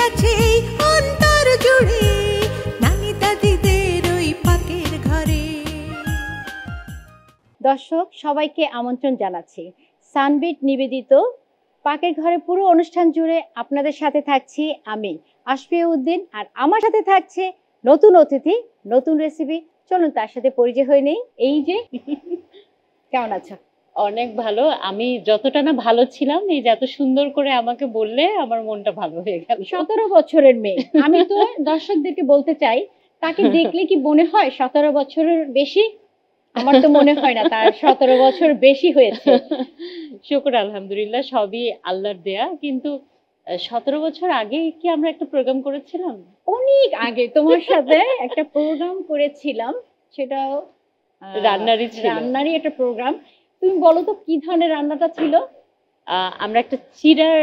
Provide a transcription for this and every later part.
আছে এই অন্তর জুড়ে নানি দাদিদের ওই পাকের ঘরে। দর্শক সবাইকে আমন্ত্রণ জানাচ্ছি সানবিট নিবেদিত পাকের ঘরে পুরো অনুষ্ঠান জুড়ে আপনাদের সাথে থাকছি আমি আশফিয়া উদ্দিন, আর আমার সাথে থাকছে নতুন অতিথি, নতুন রেসিপি। চলুন তার সাথে পরিচয় হয়ে নেই। এই যে কেমন আছো? অনেক ভালো। আমি যতটা না ভালো ছিলাম, এই যে এত সুন্দর করে আমাকে বললে আমার মনটা ভালো হয়ে গেল। 17 বছরের মেয়ে। আমি তো দর্শকদেরকে বলতে চাই, তাকে দেখলে কি মনে হয় 17 বছরের বেশি? আমার তো মনে হয় না তার 17 বছর বেশি হয়েছে। শুকর আলহামদুলিল্লাহ, সবই আল্লাহর দেয়া। কিন্তু 17 বছর আগে কি আমরা একটা প্রোগ্রাম করেছিলাম? অনেক আগে তোমার সাথে একটা প্রোগ্রাম করেছিলাম, সেটাও রান্নারই একটা প্রোগ্রাম। তুমি বলো তো কি ধরনের রান্নাটা ছিল? আমরা একটা চিড়ার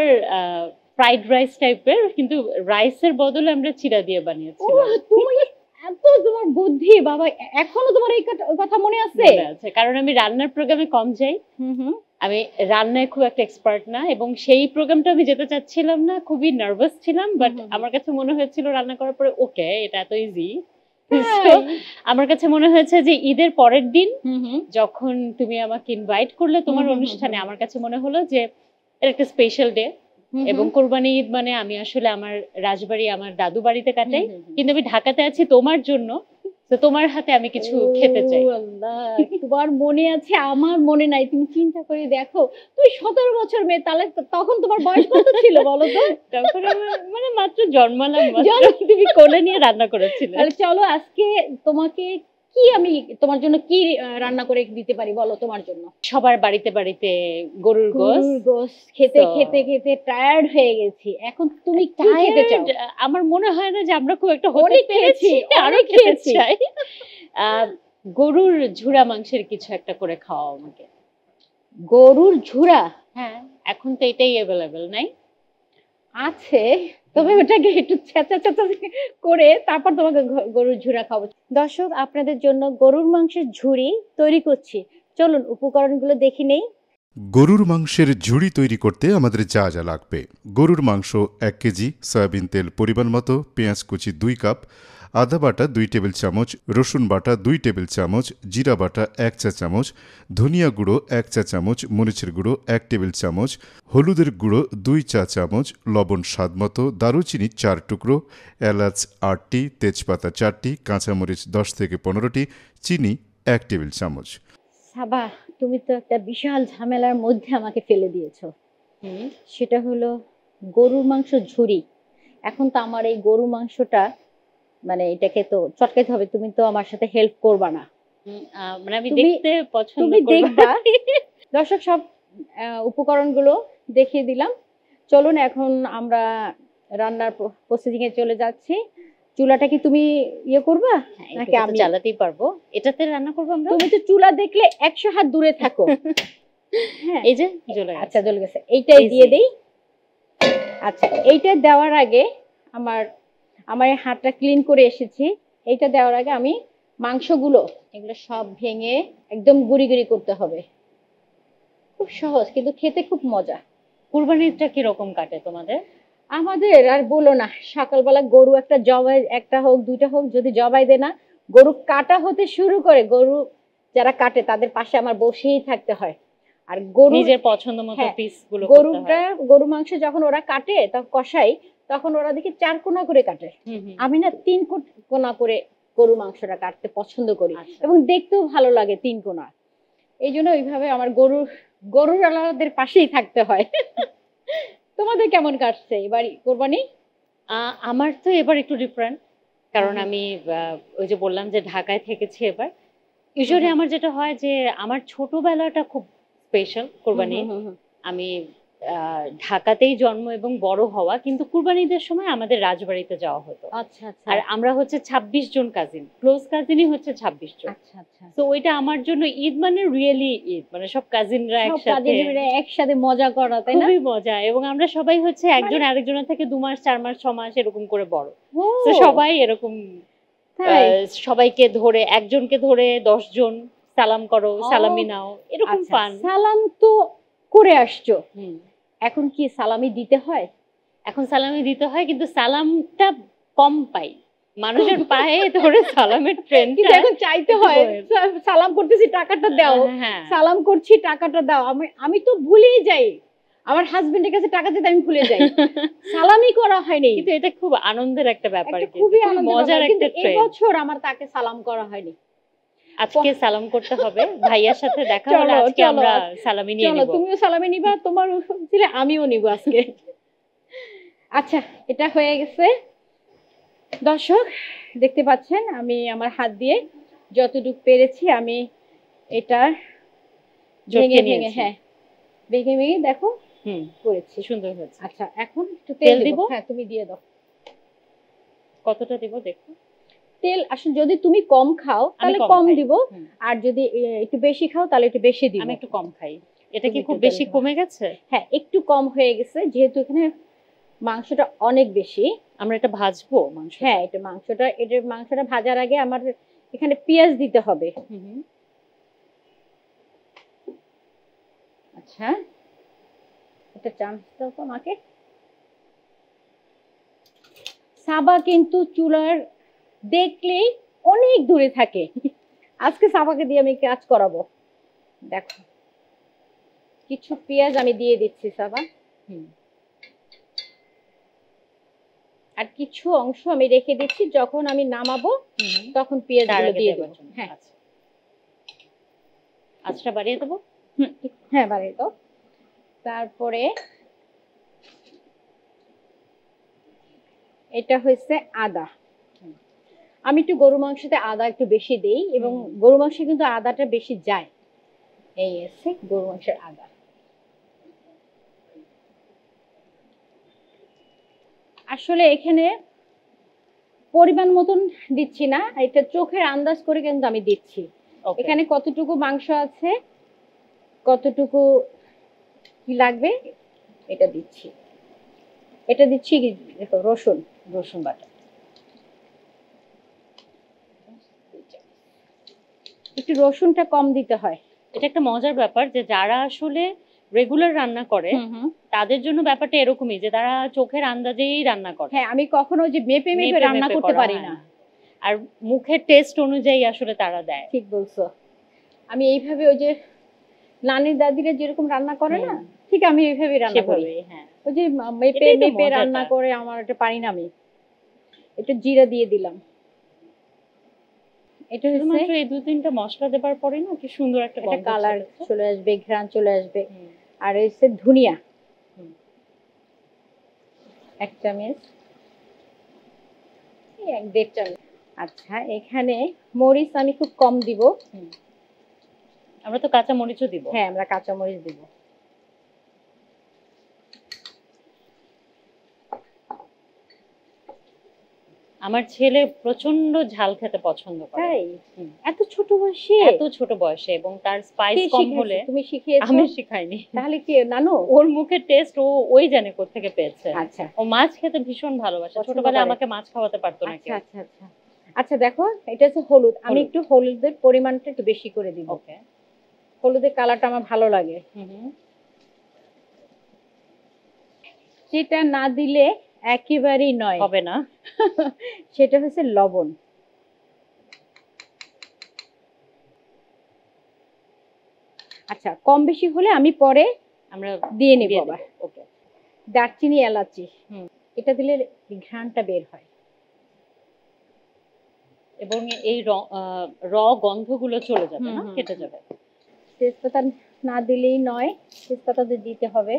ফ্রাইড রাইস টাইপের, কিন্তু রাইসের বদলে আমরা চিড়া দিয়ে বানিয়েছিলাম। তুমি এত তোমার বুদ্ধি বাবা, এখনো তোমার এই কথা মনে আছে? কারণ আমি রান্নার প্রোগ্রামে কম যাই। আমি রান্নায় খুব একটা এক্সপার্ট না, এবং সেই প্রোগ্রামটা আমি যেতে চাচ্ছিলাম না, খুবই নার্ভাস ছিলাম। বাট আমার কাছে মনে হয়েছিল রান্না করার পরে ওকে এটা এত ইজি। আমার কাছে মনে হয়েছে যে ঈদের পরের দিন যখন তুমি আমাকে ইনভাইট করলে তোমার অনুষ্ঠানে, আমার কাছে মনে হলো যে এটা একটা স্পেশাল ডে। এবং কোরবানি ঈদ মানে আমি আসলে আমার রাজবাড়ি, আমার দাদু বাড়িতে কাটাই, কিন্তু আমি ঢাকাতে আছি তোমার জন্য। তো তোমার হাতে আমি কিছু খেতে চাই। তোমার মনে আছে, আমার মনে নাই। তুমি চিন্তা করে দেখো, তুই 17 বছর মেয়ে, তাহলে তখন তোমার বয়স কত ছিল বলো তো? তখন মানে মাত্র জন্মালাম, তুমি কোলে নিয়ে রান্না করেছিলে। তাহলে চলো আজকে তোমাকে কি আমি তোমার জন্য কি রান্না করে দিতে পারি বলো তোমার জন্য? সবার বাড়িতে বাড়িতে গরুর গোশত খেতে খেতে খেতে টায়ার্ড হয়ে গেছি। এখন তুমি কি খেতে চাও? আমার মনে হয় না যে আমরা খুব একটা হতে পেরেছি, আরো খেতে চাই। গরুর ঝুরা মাংসের কিছু একটা করে খাওয়াও আমাকে। গরুর ঝুরা? হ্যাঁ, এখন তো এটাই অ্যাভেলেবল নাই। আছে, তবে ওটাকে একটু ছেঁচা ছেঁচা করে তারপর তোমাকে গরুর ঝুরা খাবো। দর্শক আপনাদের জন্য গরুর মাংসের ঝুড়ি তৈরি করছি, চলুন উপকরণগুলো দেখে নেই। গরুর মাংসের ঝুড়ি তৈরি করতে আমাদের যা যা লাগবে: গরুর মাংস 1 কেজি, সয়াবিন তেল পরিমাণ মতো, পেঁয়াজ কুচি 2 কাপ, আদা বাটা 2 টেবিল চামচ, রসুন বাটা 2 টেবিল চামচ, জিরা বাটা 1 চা চামচ, ধনিয়া গুঁড়ো 1 চা চামচ, মরিচের গুঁড়ো 1 টেবিল চামচ, হলুদের গুঁড়ো 2 চা চামচ, লবণ স্বাদমতো, দারুচিনি 4 টুকরো, এলাচ 8টি, তেজপাতা 4টি, কাঁচামরিচ 10 থেকে 15টি, চিনি 1 টেবিল চামচ। সাবা, তুমি তো একটা বিশাল ঝামেলার মধ্যে আমাকে ফেলে দিয়েছো। সেটা হলো গরুর মাংস ঝুড়ি। এখন তো আমার এই গরু মাংসটা মানে এটাকে তো চটকাতে হবে, তুমি তো আমার সাথে হেল্প করবা না? মানে আমি দেখতে পছন্দ তুমি দেখবা। দর্শক সব উপকরণগুলো দেখিয়ে দিলাম, চলুন এখন আমরা রান্নার প্রসেসিং এ চলে যাচ্ছি। চুলাটা কি তুমি ইয়ে করবা নাকি আমি চালাতেই পারবো? এটাতে রান্না করবো আমরা। তুমি তো চুলা দেখলে 100 হাত দূরে থাকো। হ্যাঁ, এই যে জ্বলে গেছে। আচ্ছা জ্বলে গেছে, এইটাই দিয়ে দেই। আচ্ছা, এইটা দেওয়ার আগে আমার এই হাতটা ক্লিন করে এসেছি। এইটা দেওয়ার আগে আমি মাংসগুলো এগুলো সব ভেঙে একদম গুঁড়ি গুঁড়ি করতে হবে। খুব সহজ, কিন্তু খেতে খুব মজা। কুরবানিটা কি রকম কাটে তোমাদের? আমাদের আর বলো না, সকালবেলা গরু একটা জবাই, একটা হোক দুইটা হোক, যদি জবাই দেয় না, গরু কাটা হতে শুরু করে, গরু যারা কাটে তাদের পাশে আমার বসেই থাকতে হয়। আর গরু নিজের পছন্দ মতো পিসগুলো গরু মাংস যখন ওরা কাটে তখন কষাই, তখন ওরা দেখি 4 কোনা করে কাটে। আমি না 3 কোনা করে গরু মাংসটা কাটতে পছন্দ করি, এবং দেখতেও ভালো লাগে 3 কোনা। এই জন্য ওইভাবে আমার গরুওয়ালাদের পাশেই থাকতে হয়। তোমাদের কেমন কাটছে এবার কোরবানি? আমার তো এবার একটু ডিফারেন্ট, কারণ আমি ওই যে বললাম যে ঢাকায় থেকেছি এবার। ইউজুয়ালি আমার যেটা হয় যে আমার ছোটবেলাটা খুব স্পেশাল কোরবানি। আমি ঢাকাতেই জন্ম এবং বড় হওয়া, কিন্তু কুরবানিদের সময় আমাদের রাজবাড়িতে যাওয়া হতো। আচ্ছা আচ্ছা। আর আমরা হচ্ছে 26 জন কাজিন, ক্লোজ কাজিনই হচ্ছে 26 জন। আচ্ছা আচ্ছা। তো ওইটা আমার জন্য ঈদ মানে রিয়েলি ঈদ, মানে সব কাজিনরা একসাথে মজা করা, তাই না? খুবই মজা। এবং আমরা সবাই হচ্ছে একজন আরেকজনের থেকে 2 মাস 4 মাস 6 মাস এরকম করে বড়। তো সবাই এরকম সবাইকে ধরে, একজনকে ধরে 10 জন সালাম করো, সালামি নাও, এরকম ফান। সালাম তো করে আসছো, এখন কি সালামি দিতে হয়? এখন সালামি দিতে হয়, কিন্তু সালামটা কম পাই। মানুষের পায়ে ধরে সালামের কিন্তু ট্রেন্ডটা এখন চাইতে হয়, সালাম করতেছি টাকাটা দাও, হ্যাঁ সালাম করছি টাকাটা দাও। আমি তো ভুলেই যাই, আমার হাজবেন্ডের কাছে টাকা দিতে আমি ভুলে যাই, সালামই করা হয়নি। কিন্তু এটা খুব আনন্দের একটা ব্যাপার, একটা খুবই মজার একটা ট্রেন্ড। এবছর আমার তাকে সালাম করা হয়নি। আজকে সালাম করতে হবে, ভাইয়ার সাথে দেখা হলে আজকে আমরা সালামি নিয়ে চলো, নিব। তুমিও সালামি নিবা, তোমার ছিলে আমিও নিব আজকে। আচ্ছা, এটা হয়ে গেছে। দর্শক দেখতে পাচ্ছেন আমি আমার হাত দিয়ে যতটুকু পেরেছি আমি এটা ভেঙে ভেঙে, হ্যাঁ ভেঙে ভেঙে দেখো করেছি, সুন্দর হয়েছে। আচ্ছা এখন একটু তেল তেল দিব? দিব। হ্যাঁ তুমি দিয়ে দাও। কতটা দিব দেখো? তেল আসলে যদি তুমি কম খাও তাহলে কম কম খাই। দিব, আর যদি একটু বেশি খাও তাহলে একটু বেশি দিব। আমি একটু কম খাই। এটা কি তুমি খুব একটু বেশি তেল দাও। কমে গেছে? হ্যাঁ একটু কম হয়ে গেছে, যেহেতু এখানে মাংসটা অনেক বেশি। আমরা এটা ভাজবো মাংস? হ্যাঁ এটা মাংসটা ভাজার আগে আমার এখানে পেঁয়াজ দিতে হবে। আচ্ছা এটা চামচ দাও তো আমাকে। সাবা কিন্তু চুলার দেখলেই অনেক দূরে থাকে, আজকে সাবাকে দিয়ে আমি কাজ করাবো। দেখো কিছু পেঁয়াজ আমি দিয়ে দিচ্ছি সাবা, আর কিছু অংশ আমি রেখে দিচ্ছি, যখন আমি নামাবো তখন পেঁয়াজগুলো দিয়ে দেবো। হ্যাঁ আঁচটা বাড়িয়ে দেবো। হ্যাঁ বাড়িয়ে দাও। তারপরে এটা হচ্ছে আদা। আমি একটু গরু মাংসতে আদা একটু বেশি দেই, এবং গরু মাংসে কিন্তু আদাটা বেশি যায়। এই আছে গরু মাংসের আদা। আসলে এখানে পরিমাণ মতন দিচ্ছি না, এটা চোখের আন্দাজ করে কিন্তু আমি দিচ্ছি। এখানে কতটুকু মাংস আছে, কতটুকু কি লাগবে এটা দিচ্ছি। এটা দিচ্ছি দেখো রসুন বাটা একটু রসুনটা কম দিতে হয়। এটা একটা মজার ব্যাপার যে যারা আসলে রেগুলার রান্না করে তাদের জন্য ব্যাপারটা এরকমই, যে তারা চোখের আন্দাজেই রান্না করে। হ্যাঁ আমি কখনো যে মেপে মেপে রান্না করতে পারি না, আর মুখের টেস্ট অনুযায়ী আসলে তারা দেয়। ঠিক বলছো। আমি এইভাবে ওই যে নানির দাদিরা যেরকম রান্না করে না, ঠিক আমি এইভাবেই রান্না করি। হ্যাঁ ওই যে মেপে মেপে রান্না করে আমার এটা পারি না। আমি একটু জিরা দিয়ে দিলাম। এটা শুধুমাত্র এই 2-3টা মশলা দেবার পরে না কি সুন্দর একটা কালার চলে আসবে, ঘ্রাণ চলে আসবে। আর হচ্ছে ধনিয়া 1 চামচ, 1.5 চামচ। আচ্ছা এখানে মরিচ আমি খুব কম দিব। আমরা তো কাঁচা মরিচও দিব। হ্যাঁ আমরা কাঁচা মরিচ দিব। আমার ছেলে প্রচন্ড ঝাল খেতে পছন্দ করে। তাই? এত ছোট বয়সে এবং তার স্পাইস কম হলে। তুমি শিখিয়েছো? আমি শিখাইনি। তাহলে কি নানু? ওর মুখের টেস্ট ওই জানে কোত্থেকে পেয়েছে। আচ্ছা ও মাছ খেতে ভীষণ ভালোবাসে, ছোটবেলায় আমাকে মাছ খাওয়াতে পারতো না কেউ। আচ্ছা আচ্ছা আচ্ছা দেখো এটা হচ্ছে হলুদ। আমি একটু হলুদের পরিমাণটা একটু বেশি করে দিব। ওকে, হলুদের কালারটা আমার ভালো লাগে। যেটা না দিলে একেবারেই নয়, হবে না, সেটা হচ্ছে লবণ। আচ্ছা কম বেশি হলে আমি পরে আমরা দিয়ে নেব আবার। ওকে, দারচিনি এলাচি এটা দিলে ঘ্রাণটা বের হয়, এবং এই র গন্ধগুলো চলে যাবে, না কেটে যাবে। তেজপাতা না দিলেই নয়, তেজপাতা দিতে হবে।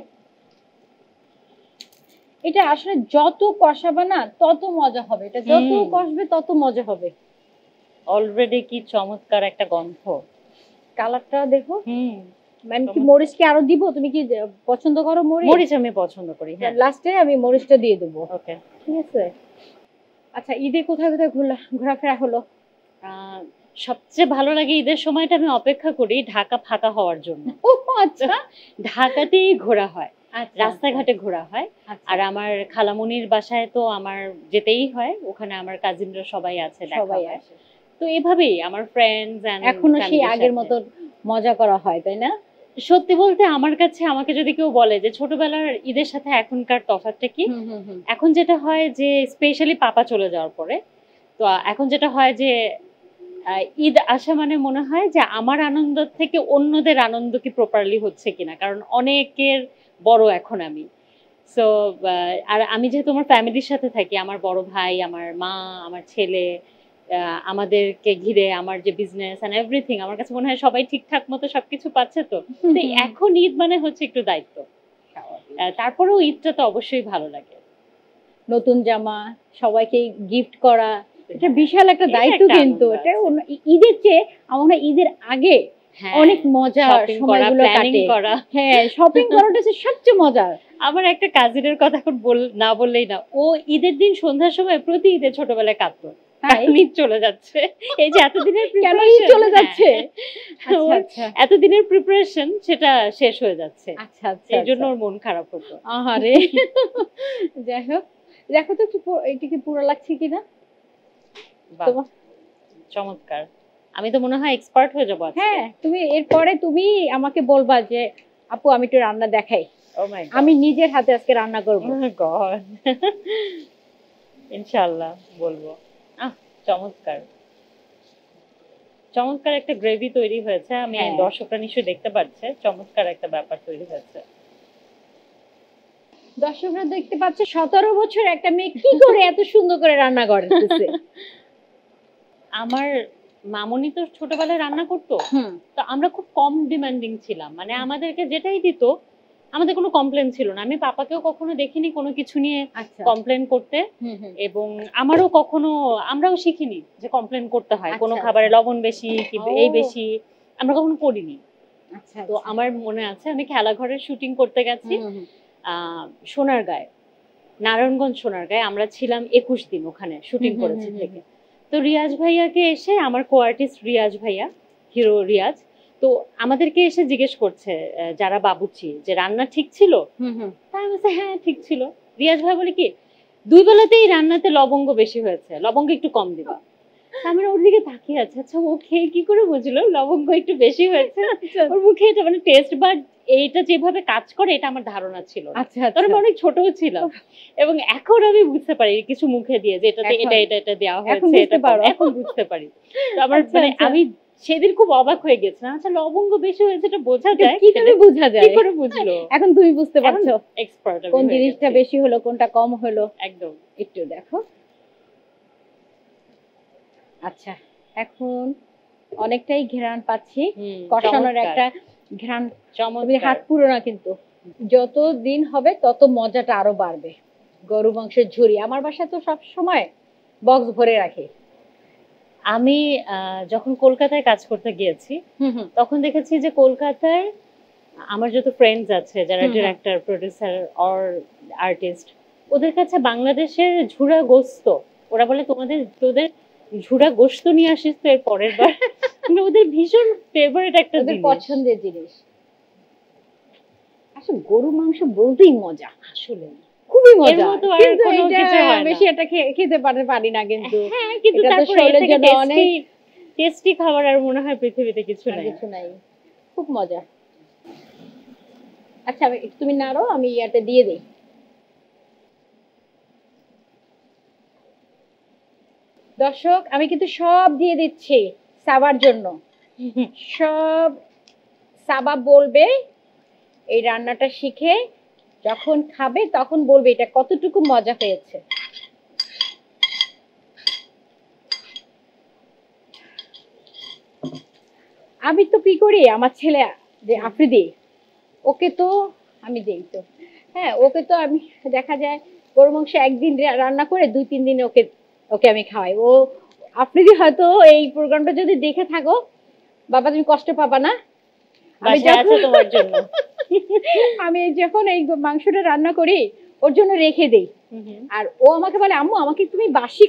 এটা আসলে যত কষাবে না তত মজা হবে, এটা যত কষবে তত মজা হবে। অলরেডি কি চমৎকার একটা গন্ধ, কালারটা দেখো। আমি কি মরিচ কি আরো দিব? তুমি কি পছন্দ করো মরিচ? মরিচ আমি পছন্দ করি, হ্যাঁ। লাস্টে আমি মরিচটা দিয়ে দেবো। ওকে, ঠিক আছে। আচ্ছা ঈদে কোথায় কোথায় ঘোরাফেরা হলো? সবচেয়ে ভালো লাগে ঈদের সময়টা আমি অপেক্ষা করি ঢাকা ফাঁকা হওয়ার জন্য। ও আচ্ছা, ঢাকাতেই ঘোরা হয়, রাস্তাঘাটে ঘোরা হয়। আর আমার খালামনির বাসায় তো আমার যেতেই হয়, ওখানে আমার কাজিনরা সবাই আছে, সবাই আসে। তো এভাবেই আমার ফ্রেন্ডস এন্ড এখনো সেই আগের মতো মজা করা হয়, তাই না? সত্যি বলতে আমার কাছে আমাকে যদি কেউ বলে যে ছোটবেলার ঈদের সাথে এখনকার তফাৎটা কি, এখন যেটা হয় যে স্পেশালি পাপা চলে যাওয়ার পরে, তো এখন যেটা হয় যে ঈদ আসা মানে মনে হয় যে আমার আনন্দ থেকে অন্যদের আনন্দ কি প্রপারলি হচ্ছে কিনা, কারণ অনেকের বড় এখন আমি। সো আর আমি যেহেতু আমার ফ্যামিলির সাথে থাকি, আমার বড় ভাই, আমার মা, আমার ছেলে, আমাদেরকে ঘিরে আমার যে বিজনেস এন্ড এভরিথিং, আমার কাছে মনে হয় সবাই ঠিকঠাক মতো সবকিছু পাচ্ছে। তো তো এখন ঈদ মানে হচ্ছে একটু দায়িত্ব। তারপরেও ঈদটা তো অবশ্যই ভালো লাগে। নতুন জামা, সবাইকে গিফট করা, এটা বিশাল একটা এটা দায়িত্ব। একটা কিন্তু আনন্দ এটা ঈদের চেয়ে আমার মনে হয় ঈদের আগে হ্যাঁ, অনেক মজা shopping করা, সময়গুলো planning কাটে। করা। হ্যাঁ, শপিং করাটা হচ্ছে সবচেয়ে মজার। আমার একটা কাজিনের কথা এখন না বললেই না, ও ঈদের দিন সন্ধ্যার সময় প্রতি ঈদে ছোটবেলায় কাঁদতো, তাই? ঈদ চলে যাচ্ছে, এই যে এতদিনের কেন ঈদ preparation, চলে যাচ্ছে? হ্যাঁ, আচ্ছা আচ্ছা এতদিনের প্রিপারেশন সেটা শেষ হয়ে যাচ্ছে, আচ্ছা আচ্ছা এই জন্য ওর মন খারাপ হতো। আহারে। যাই হোক, দেখো তো একটু এটা কি পুরো লাগছে কিনা বাহ, তোমার? চমৎকার। আমি তো মনে হয় এক্সপার্ট হয়ে যাবো আজকে। হ্যাঁ, তুমি এরপরে তুমি আমাকে বলবা যে আপু আমি একটু রান্না দেখাই, Oh my God. আমি নিজের হাতে আজকে রান্না করবো। Oh my God. ইনশাআল্লাহ বলবো। চমৎকার চমৎকার একটা গ্রেভি তৈরি হয়েছে। আমি হ্যাঁ। দর্শকরা নিশ্চয়ই দেখতে পাচ্ছে, চমৎকার একটা ব্যাপার তৈরি হয়েছে। দর্শকরা দেখতে পাচ্ছে 17 বছর একটা মেয়ে কি করে এত সুন্দর করে রান্না করতেছে। আমার মামনি তো ছোটবেলায় রান্না করতো, তো আমরা খুব কম ডিমান্ডিং ছিলাম, মানে আমাদেরকে যেটাই দিত আমাদের কোনো কমপ্লেন ছিল না। আমি পাপাকেও কখনো দেখিনি কোনো কিছু নিয়ে আচ্ছা। কমপ্লেন করতে, এবং আমরাও কখনো আমরাও শিখিনি যে কমপ্লেন করতে হয় কোনো আচ্ছা, খাবারে আচ্ছা। লবণ বেশি কি এই ও। বেশি, আমরা কখনো করিনি। আচ্ছা, তো আমার মনে আছে আমি খেলাঘরের শুটিং করতে গেছি সোনারগাঁয়ে, নারায়ণগঞ্জ সোনারগাঁয়ে। আমরা ছিলাম 21 দিন ওখানে শুটিং করেছি থেকে। তো রিয়াজ ভাইয়াকে এসে, আমার কো আর্টিস্ট রিয়াজ ভাইয়া, হিরো রিয়াজ, তো আমাদেরকে এসে জিজ্ঞেস করছে যারা বাবুর্চি যে রান্না ঠিক ছিল। তাই বলছে হ্যাঁ ঠিক ছিল। রিয়াজ ভাই বলে কি 2 বেলাতেই রান্নাতে লবঙ্গ বেশি হয়েছে, লবঙ্গ একটু কম দিবা। আমরা ওর দিকে তাকিয়ে আছে, আচ্ছা ও খেয়ে কি করে বুঝলো লবঙ্গ একটু বেশি হয়েছে? ওর মুখে এটা মানে টেস্ট বাড এইটা যেভাবে কাজ করে এটা আমার ধারণা ছিল না। আচ্ছা তখন আমি অনেক ছোটও ছিলাম, এবং এখন আমি বুঝতে পারি কিছু মুখে দিয়ে যে এটাতে এখন- এটা দেওয়া এখন হয়েছে, বুঝতে এটা পারো? এখন বুঝতে পারি। তো আমার আচ্ছা, মানে আচ্ছা। আমি সেদিন খুব অবাক হয়ে গেছিলাম, আচ্ছা লবঙ্গ বেশি হয়েছে এটা বোঝা যায় কিভাবে সেটা বোঝা কি যায়? করে বুঝলো? এখন তুমি বুঝতে পারছো এক্সপার্ট কোন জিনিসটা বেশি হলো কোনটা কম হলো। একদম। একটু দেখো। আচ্ছা, এখন অনেকটাই ঘ্রাণ পাচ্ছি, কষানোর একটা ঘ্রাণ। তুমি হাত পুরো না, কিন্তু যত দিন হবে তত মজাটা আরো বাড়বে। গরু মাংসের ঝুরি আমার বাসায় তো সব সময় বক্স ভরে রাখি। আমি যখন কলকাতায় কাজ করতে গিয়েছি তখন দেখেছি যে কলকাতায় আমার যত ফ্রেন্ডস আছে যারা ডিরেক্টর, প্রোডিউসার অর আর্টিস্ট, ওদের কাছে বাংলাদেশের ঝুরা গোস্ত, ওরা বলে তোদের ঝুরা গোস্ত নিয়ে আসিস তো এর পরের বার। মানে ওদের ভীষণ ফেভারিট একটা ওদের জিনিস, পছন্দের জিনিস। আসলে গরু মাংস বলতেই মজা, আসলে খুবই এর মজা, মতো আর কিন্তু কোনো এটা কিছু হয় না। বেশি এটা খেতে পারি না, কিন্তু হ্যাঁ, কিন্তু এটা তো তারপরে শরীরের এর থেকে জন্য অনেক টেস্টি খাবার আর মনে হয় পৃথিবীতে কিছু আর নাই। কিছু নাই, খুব মজা। আচ্ছা, তুমি নাড়ো, আমি ইয়াতে দিয়ে দিই। দর্শক, আমি কিন্তু সব দিয়ে দিচ্ছি সাবার জন্য। সব সাবা বলবে এই রান্নাটা শিখে যখন খাবে তখন বলবে এটা কতটুকু মজা হয়েছে। আমি তো কি করি, আমার ছেলে যে আফ্রিদি, ওকে তো আমি দেই তো, হ্যাঁ ওকে তো আমি দেখা যায় গরু মাংস একদিন রান্না করে 2-3 দিনে ওকে আমি খাওয়াই। ও আফ্রিদি হয়তো এই প্রোগ্রামটা যদি দেখে থাকো, বাবা তুমি কষ্ট পাবা না, আমি তোমার জন্য আমি যখন এই মাংসটা রান্না করি ওর জন্য রেখে দেই, আর ও আমাকে বলে আম্মু আমাকে তুমি বাসি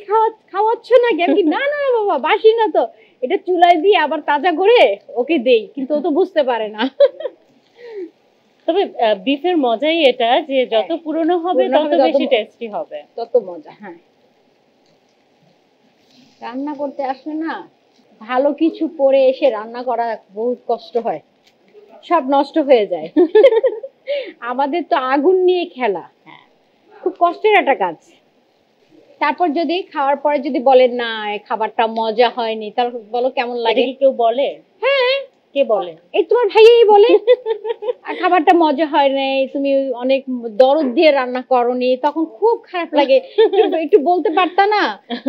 খাওয়াচ্ছ নাকি? আমি না না বাবা বাসি না তো, এটা চুলায় দিয়ে আবার তাজা করে ওকে দেই, কিন্তু ও তো বুঝতে পারে না। তবে বিফের মজাই এটা যে যত পুরনো হবে তত বেশি টেস্টি হবে, তত মজা। হ্যাঁ, রান্না করতে আসলে না ভালো কিছু পরে এসে রান্না করা বহুত কষ্ট হয়, সব নষ্ট হয়ে যায়। আমাদের তো আগুন নিয়ে খেলা, খুব কষ্টের একটা কাজ। তারপর যদি খাওয়ার পরে যদি বলেন না এই খাবারটা মজা হয়নি, তাহলে বলো কেমন এটা লাগে? কি কেউ বলে? হ্যাঁ, কে বলে? এই তোমার ভাইয়াই বলে আর খাবারটা মজা হয় নাই, তুমি অনেক দরদ দিয়ে রান্না করনি, তখন খুব খারাপ লাগে। একটু বলতে পারতা না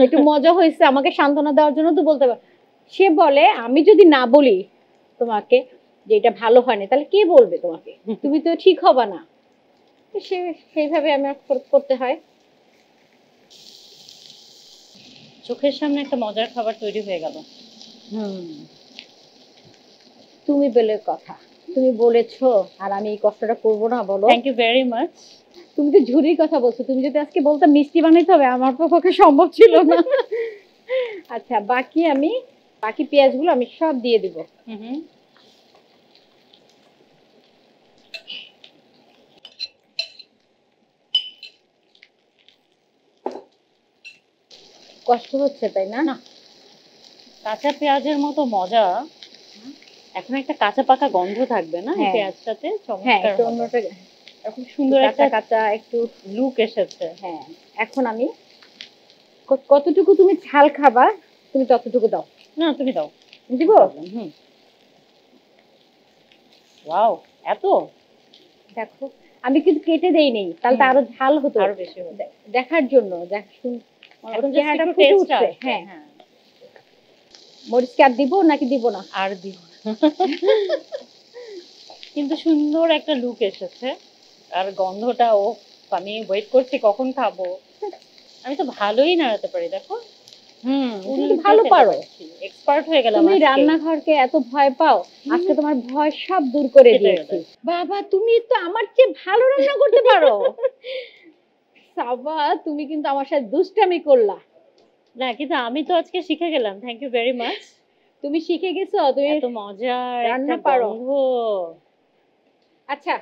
একটু মজা হয়েছে, আমাকে সান্ত্বনা দেওয়ার জন্য তো বলতে পার। সে বলে আমি যদি না বলি তোমাকে যে এটা ভালো হয়নি, তাহলে কে বলবে তোমাকে? তুমি তো ঠিক হবা না। তো সেইভাবে আমার করতে হয়। চোখের সামনে একটা মজার খাবার তৈরি হয়ে গেল। তুমি বলে কথা, তুমি বলেছো আর আমি এই কষ্টটা করবো না বলো? Thank you very much. তুমি তো ঝুরির কথা বলছো, তুমি যদি আজকে বলতে মিষ্টি বানাইতে হবে, আমার পক্ষে সম্ভব ছিল না। আচ্ছা, বাকি পেঁয়াজগুলো আমি সব দিয়ে দিব। কষ্ট হচ্ছে তাই না? কাঁচা পেঁয়াজের মতো মজা এখন একটা কাঁচা পাকা গন্ধ থাকবে না এই পেঁয়াজটাতে? হ্যাঁ, চমৎকার একটু হবে। অন্যটা খুব সুন্দর একটা কাঁচা একটু লুক এসেছে। হ্যাঁ, এখন আমি কতটুকু তুমি ঝাল খাবা তুমি ততটুকু দাও। না তুমি দাও। দিব? ওয়াও, এত? দেখো আমি কিন্তু কেটে দেই নেই, তাহলে তো আরো ঝাল হতো। আরো বেশি হবে। দেখার জন্য এখন চেহারাটা একটু ফুটে taste উঠছে। আসবে, হ্যাঁ, মরিচ কি আর দিব নাকি দিব না? আর দিব না। কিন্তু সুন্দর একটা লুক এসেছে আর গন্ধটা, ও আমি ওয়েট করছি কখন খাবো। আমি তো ভালোই নাড়াতে পারি, দেখো। তুমি তো ভালো পারো, এক্সপার্ট হয়ে গেলাম। তুমি রান্নাঘরকে এত ভয় পাও, আজকে তোমার ভয় সব দূর করে দিয়েছি। বাবা তুমি তো আমার চেয়ে ভালো রান্না করতে পারো। সাবা, তুমি কিন্তু আমার সাথে দুষ্টামি করলা। না, কিন্তু আমি তো আজকে শিখে গেলাম। Thank you very much. তুমি শিখে গেছো, তুমি এত মজার রান্না একটা পারো। গন্ধ। আচ্ছা,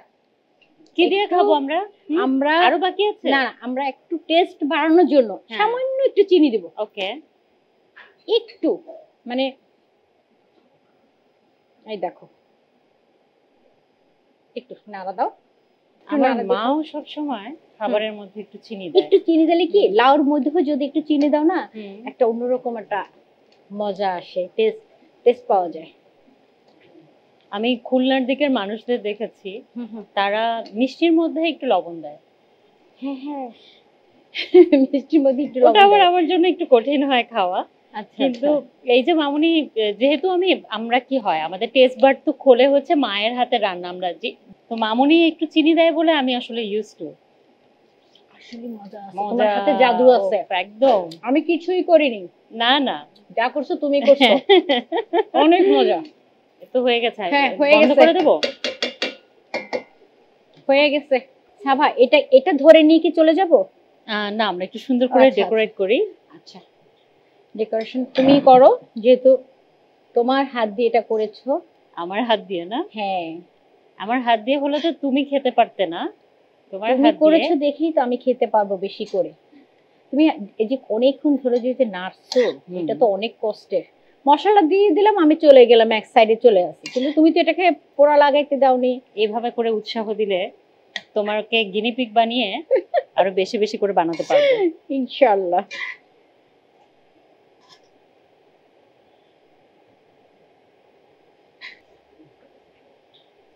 কি দিয়ে খাবো আমরা? আমরা আরো বাকি আছে? না, আমরা একটু টেস্ট বাড়ানোর জন্য সামান্য একটু চিনি দেব। ওকে, একটু, মানে এই দেখো একটু নাড়া দাও। আমার মাও সব সময় খাবারের মধ্যে একটু চিনি দেয়। একটু চিনি দিলে কি, লাউর মধ্যে যদি একটু চিনি দাও না, একটা অন্যরকম একটা মজা আসে, টেস্ট পাওয়া যায়। আমি খুলনার দিকের মানুষদের দেখেছি, তারা মিষ্টির মধ্যে একটু লবণ দেয়। হ্যাঁ হ্যাঁ, মিষ্টির মধ্যে একটু লবণ ওটা আবার দেয়। আমার জন্য একটু কঠিন হয় খাওয়া। আচ্ছা, কিন্তু এই যে মামুনি, যেহেতু আমরা কি হয়, আমাদের টেস্ট বাড তো খোলে হচ্ছে মায়ের হাতে রান্না, আমরা তো মামুনি একটু চিনি দেয় বলে আমি আসলে ইউজ টু। আসলে মজা আছে, মজা, তোমার হাতে জাদু আছে। একদম। আমি কিছুই করিনি, না না, যা করছো তুমি করছো। অনেক মজা। তো হয়ে গেছে। হ্যাঁ, হয়ে বন্ধ গেছে। করে দেবো? হয়ে গেছে। সাভা, এটা ধরে নিয়ে কি চলে যাব? না, আমরা একটু সুন্দর করে আচ্ছা, ডেকোরেট করি। আচ্ছা, ডেকোরেশন তুমি করো, যেহেতু তোমার হাত দিয়ে এটা করেছো। আমার হাত দিয়ে না? হ্যাঁ, আমার হাত দিয়ে হলে তো তুমি খেতে পারতে না। তোমার তুমি হাত করেছো দিয়ে দেখেই তো আমি খেতে পারবো বেশি করে। তুমি এই যে অনেকক্ষণ ধরে যে নাড়ছো, এটা তো অনেক কষ্টের। মশলা দিয়ে দিলাম, আমি চলে গেলাম এক সাইডে চলে আসি, কিন্তু তুমি তো এটাকে পোড়া লাগাইতে দাওনি। এইভাবে করে উৎসাহ দিলে তোমাকে গিনিপিগ বানিয়ে আরো বেশি বেশি করে বানাতে পারবো ইনশাআল্লাহ।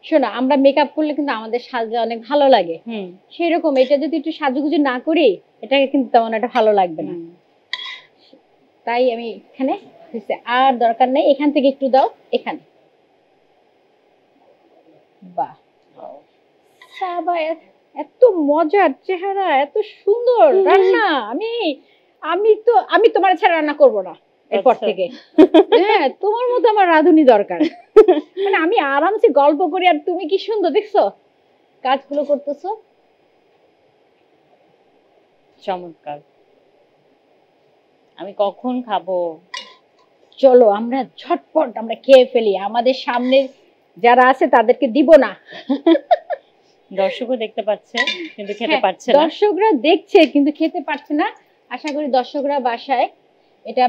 শোনো, আমরা মেকআপ করলে কিন্তু আমাদের সাজতে অনেক ভালো লাগে। সেরকম এটা যদি একটু সাজুগুজু না করি, এটাকে কিন্তু তেমন একটা ভালো লাগবে না। তাই আমি এখানে আর দরকার নেই, এখান থেকে একটু দাও এখানে। বাহ, এত মজার চেহারা, এত সুন্দর রান্না। আমি তোমার ছাড়া রান্না করব না এরপর থেকে। হ্যাঁ, তোমার মতো আমার রাঁধুনি দরকার। মানে আমি আরামসে গল্প করি, আর তুমি কি সুন্দর দেখছো কাজগুলো করতেছো। চমৎকার। আমি কখন খাবো? চলো আমরা ঝটপট আমরা খেয়ে ফেলি, আমাদের সামনে যারা আছে তাদেরকে দিব না। দর্শকও দেখতে পাচ্ছে কিন্তু খেতে পারছে না। দর্শকরা দেখছে কিন্তু খেতে পারছে না। আশা করি দর্শকরা বাসায় এটা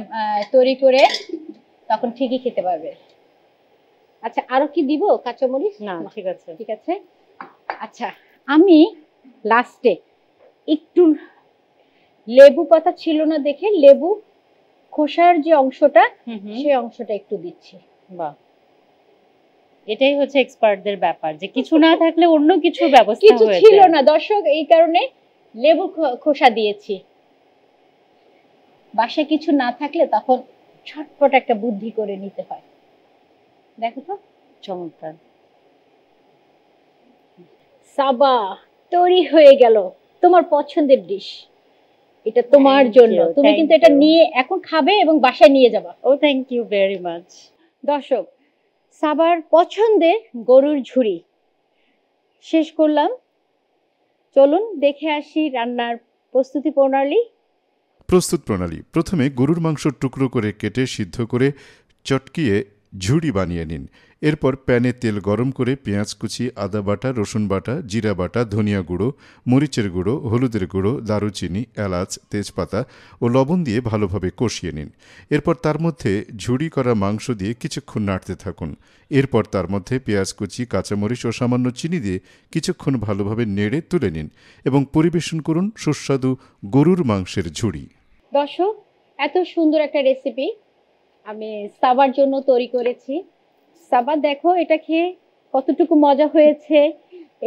তৈরি করে তখন ঠিকই খেতে পারবে। আচ্ছা আরো কি দিব কাঁচামরিচ? না ঠিক আছে। ঠিক আছে। আচ্ছা আমি লাস্টে একটু লেবু পাতা ছিল না দেখে লেবু খোসার যে অংশটা সেই অংশটা একটু দিচ্ছি। বাহ, এটাই হচ্ছে এক্সপার্টদের ব্যাপার, যে কিছু না থাকলে অন্য কিছু ব্যবস্থা কিছু হয়ে ছিল যায়। না দর্শক, এই কারণে লেবু খোসা দিয়েছি। বাসায় কিছু না থাকলে তখন ছটপট একটা বুদ্ধি করে নিতে হয়। দেখো তো চমৎকার। সাবা তৈরি হয়ে গেল তোমার পছন্দের ডিশ। এটা তোমার Thank জন্য, you, তুমি thank কিন্তু এটা you. নিয়ে এখন খাবে এবং বাসায় নিয়ে যাবা। ও থ্যাংক ইউ ভেরি মাচ। দর্শক, সাবার পছন্দের গরুর ঝুড়ি শেষ করলাম। চলুন দেখে আসি রান্নার প্রস্তুতি প্রণালী। প্রস্তুত প্রণালী: প্রথমে গরুর মাংস টুকরো করে কেটে সিদ্ধ করে চটকিয়ে ঝুড়ি বানিয়ে নিন। এরপর প্যানে তেল গরম করে পেঁয়াজ কুচি, আদা বাটা, রসুন বাটা, জিরা বাটা, ধনিয়া গুঁড়ো, মরিচের গুঁড়ো, হলুদের গুঁড়ো, দারুচিনি, এলাচ, তেজপাতা ও লবণ দিয়ে ভালোভাবে কষিয়ে নিন। এরপর তার মধ্যে ঝুড়ি করা মাংস দিয়ে কিছুক্ষণ নাড়তে থাকুন। এরপর তার মধ্যে পেঁয়াজ কুচি, কাঁচামরিচ ও সামান্য চিনি দিয়ে কিছুক্ষণ ভালোভাবে নেড়ে তুলে নিন এবং পরিবেশন করুন সুস্বাদু গরুর মাংসের ঝুড়ি। দর্শক, এত সুন্দর একটা রেসিপি আমি সাবার জন্য তৈরি করেছি। সাবা দেখো এটা খেয়ে কতটুকু মজা হয়েছে,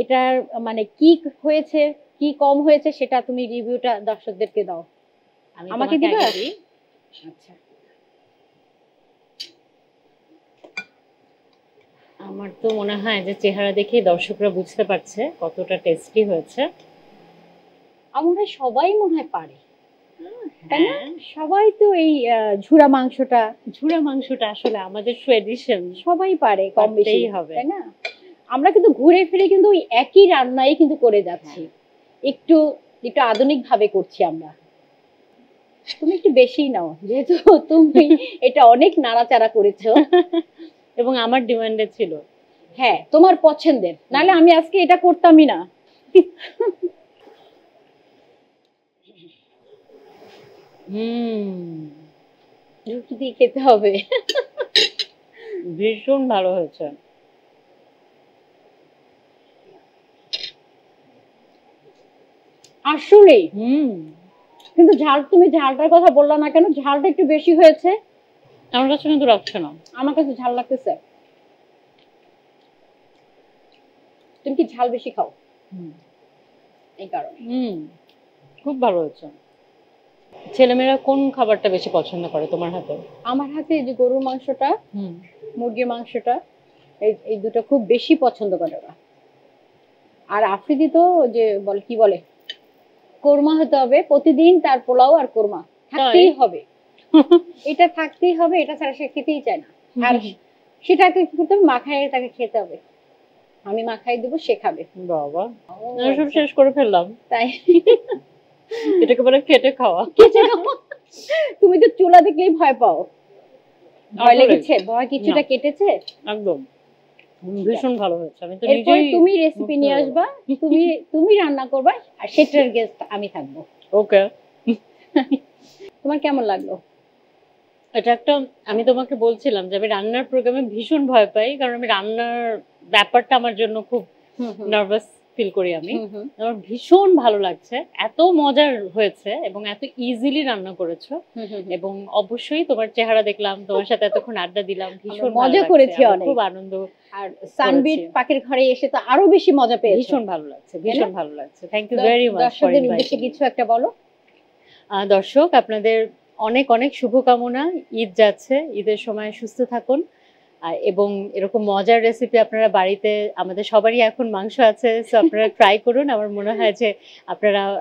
এটার মানে কি হয়েছে কি কম হয়েছে সেটা তুমি রিভিউটা দর্শকদেরকে দাও। আমি আমাকে তোমাকে দিবা? আগে দিই। আচ্ছা, আমার তো মনে হয় যে চেহারা দেখে দর্শকরা বুঝতে পারছে কতটা টেস্টি হয়েছে। আমার সবাই মনে হয় পারে, তাই না? হ্যাঁ, সবাই তো এই ঝুরা মাংসটা ঝুরা মাংসটা আসলে আমাদের ট্রেডিশন, সবাই পারে কম বেশি, পারতেই হবে। তাই না? আমরা কিন্তু ঘুরে ফিরে কিন্তু ওই একই রান্নাই কিন্তু করে যাচ্ছি, একটু একটু আধুনিক ভাবে করছি আমরা। তুমি একটু বেশি নাও, যেহেতু তুমি এটা অনেক নাড়াচাড়া করেছো। এবং আমার ডিমান্ডে ছিল। হ্যাঁ, তোমার পছন্দের, নাহলে আমি আজকে এটা করতামই না। রুটি দিয়ে খেতে হবে। ভীষণ ভালো হয়েছে। আসলে কিন্তু ঝাল, তুমি ঝালটার কথা বললা না কেন? ঝালটা একটু বেশি হয়েছে। আমার কাছে কিন্তু লাগছে না। আমার কাছে ঝাল লাগতেছে। তুমি কি ঝাল বেশি খাও? এই কারণে। খুব ভালো হয়েছে। ছেলেমেয়েরা কোন খাবারটা বেশি পছন্দ করে তোমার হাতে? আমার হাতে এই যে গরুর মাংসটা, মুরগির মাংসটা, এই দুটো খুব বেশি পছন্দ করে ওরা। আর আফ্রিদি তো যে কি বলে, কোরমা হতে হবে প্রতিদিন, তার পোলাও আর কোরমা থাকতেই হবে। এটা থাকতেই হবে, এটা ছাড়া সে খেতেই চায় না। আর সেটাকে কি করতে হবে, মাখায় তাকে খেতে হবে। আমি মাখাই দেবো, সে খাবে। বাবা, সব শেষ করে ফেললাম। তাই এটাকে বলে খেটে খাওয়া। তুমি তো চুলা দেখলেই ভয় পাও। ভয় লেগেছে? ভয় কিছুটা কেটেছে? একদম ভীষণ ভালো হয়েছে। আমি তো এরপর নিজেই তুমি রেসিপি নিয়ে আসবা, তুমি রান্না করবা, আর সেটার গেস্ট আমি থাকবো। ওকে। তোমার কেমন লাগলো? এটা একটা, আমি তোমাকে বলছিলাম যে আমি রান্নার প্রোগ্রামে ভীষণ ভয় পাই, কারণ আমি রান্নার ব্যাপারটা আমার জন্য খুব নার্ভাস ফিল করি আমি। আমার ভীষণ ভালো লাগছে, এত মজার হয়েছে এবং এত ইজিলি রান্না করেছো। এবং অবশ্যই তোমার চেহারা দেখলাম, তোমার সাথে এতক্ষণ আড্ডা দিলাম, ভীষণ মজা করেছি, অনেক খুব আনন্দ। আর সানবিট পাখির ঘরে এসে তো আরো বেশি মজা পেয়েছি। ভীষণ ভালো লাগছে, ভীষণ ভালো লাগছে। Thank you very much. দর্শকদের উদ্দেশ্যে কিছু একটা বলো। দর্শক, আপনাদের অনেক অনেক শুভকামনা। ঈদ যাচ্ছে, ঈদের সময় সুস্থ থাকুন এবং এরকম মজার রেসিপি আপনারা বাড়িতে, আমাদের সবারই এখন মাংস আছে, সো আপনারা ট্রাই করুন। আমার মনে হয় যে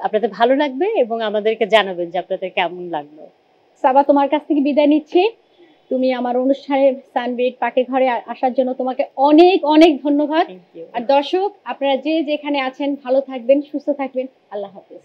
আপনাদের ভালো লাগবে এবং আমাদেরকে জানাবেন যে আপনাদের কেমন লাগলো। সাবা, তোমার কাছ থেকে বিদায় নিচ্ছি। তুমি আমার অনুষ্ঠানে সানবিট পাখির ঘরে আসার জন্য তোমাকে অনেক অনেক ধন্যবাদ। আর দর্শক, আপনারা যে যেখানে আছেন ভালো থাকবেন, সুস্থ থাকবেন। আল্লাহ হাফেজ।